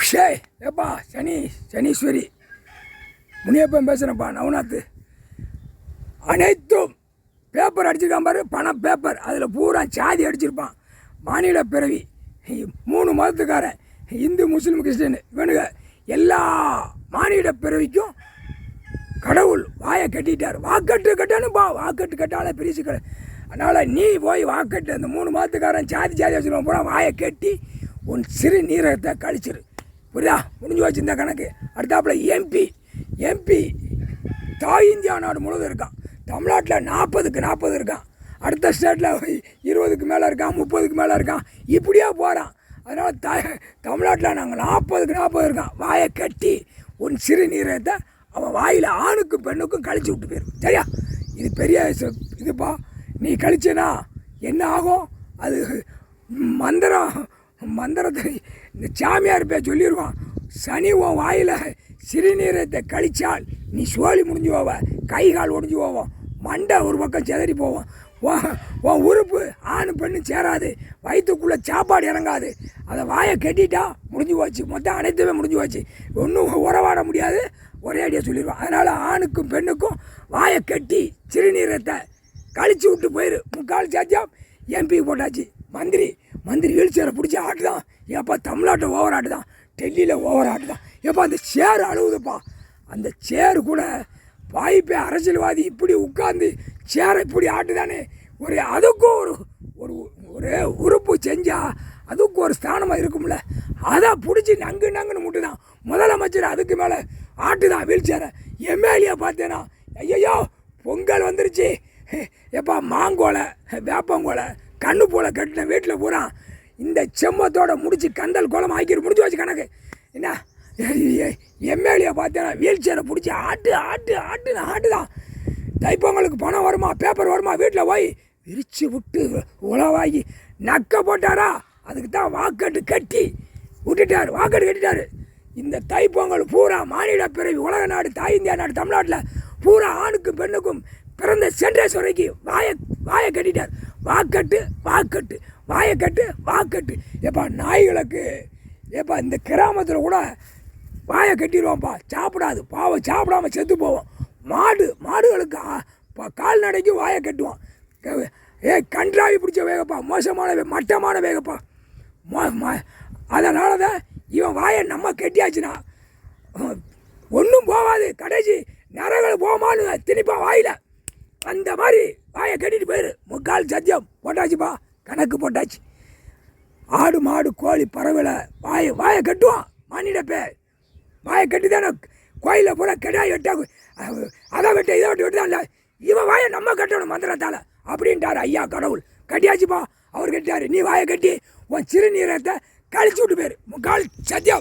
ஷே ஏப்பா சனீஸ்வரி முனியப்பன் பேசுகிறேன்ப்பா நவநாத். அனைத்தும் பேப்பர் அடிச்சிருக்கான் பாரு, பண பேப்பர். அதில் பூரா சாதி அடிச்சிருப்பான். மாநில பிறவி 3 மதத்துக்காரன், இந்து முஸ்லீம் கிறிஸ்டின், இவனுங்க எல்லா மாநில பிறவிக்கும் கடவுள் வாயை கட்டிட்டார். வாக்கட்டு கட்டணும்பா, வாக்கட்டு கட்டாலே பிரிச்சு கடை. அதனால் நீ போய் வாக்கட்டு அந்த 3 மதத்துக்காரன் சாதி வச்சுருவான் பூரா வாயை கட்டி உன் சிறு நீரகத்தை கழிச்சிரு. புரியுதா? முடிஞ்சு வச்சுருந்தா கணக்கு. அடுத்தாப்புல எம்பி தாய் இந்தியா நாடு முழுவதும் இருக்கான். தமிழ்நாட்டில் 40க்கு 40 இருக்கான். அடுத்த ஸ்டேட்டில் 20க்கு மேலே இருக்கான், 30க்கு மேலே இருக்கான். இப்படியே போகிறான். அதனால் தமிழ்நாட்டில் நாங்கள் 40க்கு 40 இருக்கான். வாயை கட்டி உன் சிறு நீரகத்தை அவன் வாயில் ஆணுக்கும் பெண்ணுக்கும் கழிச்சு விட்டு போயிடும். சரியா? இது பெரிய இதுப்பா. நீ கழிச்சேனா என்ன ஆகும்? அது மந்திரத்தை இந்த சாமியார் பேர் சொல்லிடுவான். சனி உன் வாயில் சிறுநீரத்தை கழிச்சால் நீ சோழி முடிஞ்சு போவ, கை கால் ஒடிஞ்சு போவோம், மண்டை ஒரு பக்கம் செதறி போவோம், உன் உறுப்பு ஆணு பெண்ணு சேராது, வயிற்றுக்குள்ளே சாப்பாடு இறங்காது. அதை வாயை கட்டிட்டா முடிஞ்சு போச்சு. மொத்தம் அனைத்துமே முடிஞ்சு போச்சு. ஒன்றும் உறவாட முடியாது. ஒரே அடியாக சொல்லிடுவான். அதனால் ஆணுக்கும் பெண்ணுக்கும் வாயை கட்டி சிறுநீரத்தை கழிச்சு விட்டு போயிரு. 3/4 சாத்தியம் எம்பி போட்டாச்சு. மந்திரி வீழ்ச்சியரை பிடிச்சி ஆட்டுதான். ஏப்பா தமிழ்நாட்டில் ஓவர் ஆட்டுதான், டெல்லியில் ஓவர் ஆட்டுதான். ஏப்பா அந்த சேர் அழுகுதுப்பா. அந்த சேரு கூட வாய்ப்பே அரசியல்வாதி இப்படி உட்காந்து சேரை இப்படி ஆட்டுதானே. அதுக்கும் ஒரு உறுப்பு செஞ்சால் அதுக்கு ஒரு ஸ்தானமாக இருக்கும்ல. அதை பிடிச்சி நங்குன்னு முட்டுதான். முதலமைச்சர் அதுக்கு மேலே ஆட்டுதான் வீழ்ச்சியரை. எம்எல்ஏ பார்த்தேன்னா ஐயோ பொங்கல் வந்துருச்சு, எப்பா மாங்கோலை வேப்பங்கோலை கண்ணு போல கட்டின வீட்டில் பூரா இந்த செம்மத்தோட முடிச்சு கந்தல் கோலம் ஆக்கிட்டு முடிச்சு வச்சு கணக்கு. என்ன எம்எல்ஏ பார்த்தேன்னா வீல் சேரை பிடிச்சி ஆட்டுதான். தைப்பொங்கலுக்கு பணம் வருமா, பேப்பர் வருமா, வீட்டில் போய் விரிச்சு விட்டு உழவாகி நக்க போட்டாரா. அதுக்கு தான் வாக்கட்டு கட்டி விட்டுட்டார். வாக்கட்டு கட்டிட்டார். இந்த தைப்பொங்கல் பூரா மாநில பிறவி உலக நாடு தாய் இந்தியா நாடு தமிழ்நாட்டில் பூரா ஆணுக்கும் பெண்ணுக்கும் பிறந்த சென்ட்ரேஸ்வரைக்கு வாயை கட்டிட்டார். வாக்கட்டு வாக்கட்டு. ஏப்பா நாய்களுக்கு ஏப்பா இந்த கிராமத்தில் கூட வாயை கட்டிடுவான்ப்பா. சாப்பிடாது பாவம், சாப்பிடாம செத்து போவோம். மாடுகளுக்கு கால்நடைக்கு வாயை கட்டுவான். கன்றாவி பிடிச்ச வேகப்பா, மோசமான மட்டமான வேகப்பா. அதனால தான் இவன் வாயை நம்ம கட்டியாச்சுன்னா ஒன்றும் போகாது. கடைசி நரகளை போமான்னு திணிப்பான் வாயில். அந்த மாதிரி வாயை கட்டிட்டு போயிரு. 3/4 சத்தியம் போட்டாச்சுப்பா, கணக்கு போட்டாச்சு. ஆடு மாடு கோழி பறவைகளை வாயை கட்டுவான். மானிடப்பே வாயை கட்டி தானே கோயிலில் பூரா கெடாய் வெட்டா, அதை வெட்ட இதை வெட்டான் இல்லை. இவன் வாயை நம்ம கட்டணும் மந்திரத்தால் அப்படின்ட்டார் ஐயா கடவுள். கட்டியாச்சுப்பா, அவர் கட்டிட்டாரு. நீ வாயை கட்டி உன் சிறுநீரத்தை கழிச்சு விட்டு போயிரு. 3/4 சத்தியம்.